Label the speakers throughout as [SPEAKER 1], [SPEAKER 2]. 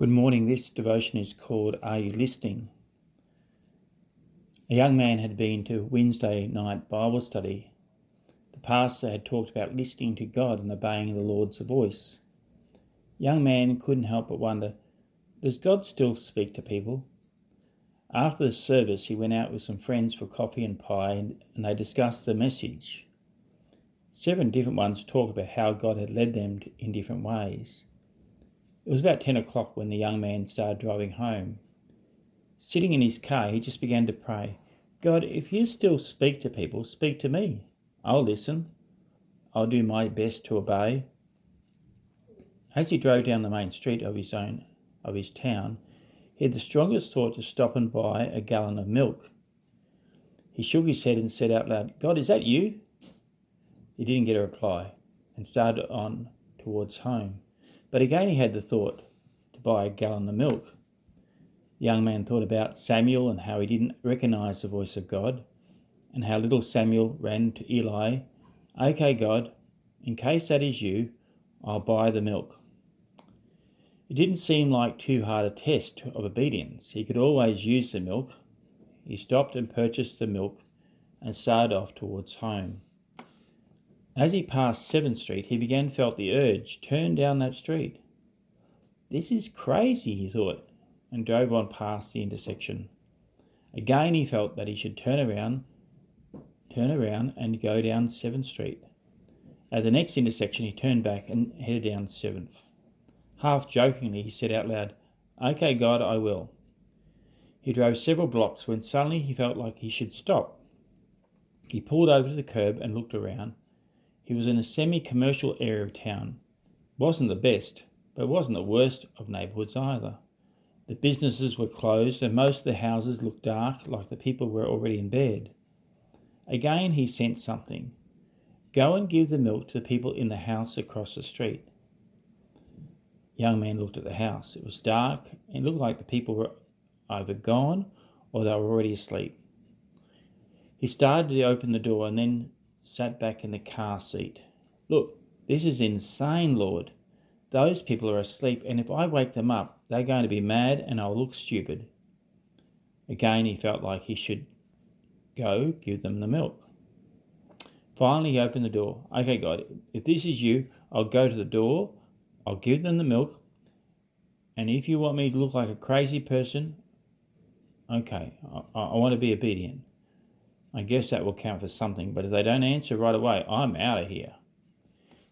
[SPEAKER 1] Good morning. This devotion is called Are You Listening? A young man had been to Wednesday night Bible study. The pastor had talked about listening to God and obeying the Lord's voice. The young man couldn't help but wonder, does God still speak to people? After the service, he went out with some friends for coffee and pie and they discussed the message. 7 different ones talked about how God had led them in different ways. It was about 10 o'clock when the young man started driving home. Sitting in his car, he just began to pray, God, if you still speak to people, speak to me. I'll listen. I'll do my best to obey. As he drove down the main street of his town, he had the strongest thought to stop and buy a gallon of milk. He shook his head and said out loud, God, is that you? He didn't get a reply and started on towards home. But again he had the thought to buy a gallon of milk. The young man thought about Samuel and how he didn't recognise the voice of God, and how little Samuel ran to Eli, Okay, God, in case that is you, I'll buy the milk. It didn't seem like too hard a test of obedience. He could always use the milk. He stopped and purchased the milk and started off towards home. As he passed 7th Street, he began to feel the urge, turn down that street. This is crazy, he thought, and drove on past the intersection. Again he felt that he should turn around and go down 7th Street. At the next intersection he turned back and headed down 7th. Half jokingly he said out loud, Okay, God, I will. He drove several blocks when suddenly he felt like he should stop. He pulled over to the curb and looked around. He was in a semi-commercial area of town. It wasn't the best, but it wasn't the worst of neighbourhoods either. The businesses were closed and most of the houses looked dark, like the people were already in bed. Again he sensed something. Go and give the milk to the people in the house across the street. The young man looked at the house. It was dark and it looked like the people were either gone or they were already asleep. He started to open the door and then sat back in the car seat. Look, this is insane, Lord. Those people are asleep, and if I wake them up, they're going to be mad and I'll look stupid. Again, he felt like he should go give them the milk. Finally, he opened the door. Okay, God, if this is you, I'll go to the door, I'll give them the milk, and if you want me to look like a crazy person, okay, I want to be obedient. I guess that will count for something, but if they don't answer right away, I'm out of here.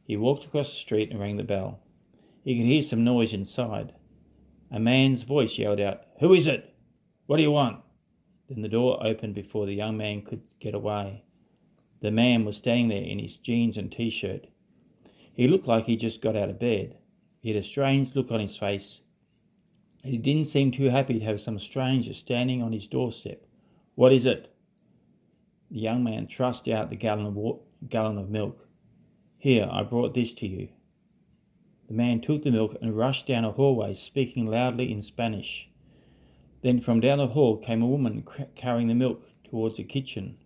[SPEAKER 1] He walked across the street and rang the bell. He could hear some noise inside. A man's voice yelled out, Who is it? What do you want? Then the door opened before the young man could get away. The man was standing there in his jeans and t-shirt. He looked like he just got out of bed. He had a strange look on his face, and he didn't seem too happy to have some stranger standing on his doorstep. What is it? The young man thrust out the gallon of milk. Here, I brought this to you. The man took the milk and rushed down a hallway, speaking loudly in Spanish. Then from down the hall came a woman carrying the milk towards the kitchen.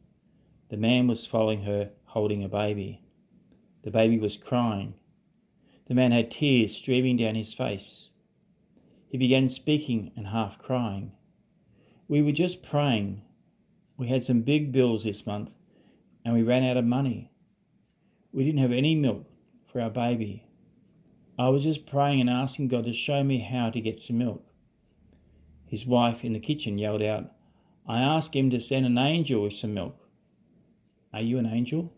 [SPEAKER 1] The man was following her, holding a baby. The baby was crying. The man had tears streaming down his face. He began speaking and half crying. We were just praying. We had some big bills this month and we ran out of money. We didn't have any milk for our baby. I was just praying and asking God to show me how to get some milk. His wife in the kitchen yelled out, I asked him to send an angel with some milk. Are you an angel?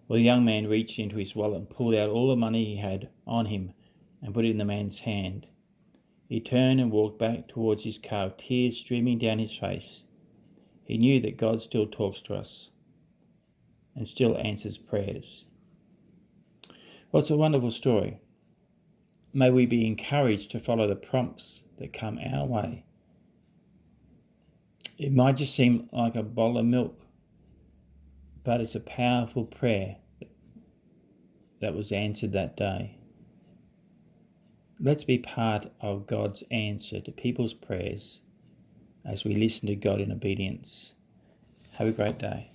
[SPEAKER 1] Well, the young man reached into his wallet and pulled out all the money he had on him and put it in the man's hand. He turned and walked back towards his car, tears streaming down his face. He knew that God still talks to us and still answers prayers. Well, it's a wonderful story. May we be encouraged to follow the prompts that come our way. It might just seem like a bowl of milk, but it's a powerful prayer that was answered that day. Let's be part of God's answer to people's prayers as we listen to God in obedience. Have a great day.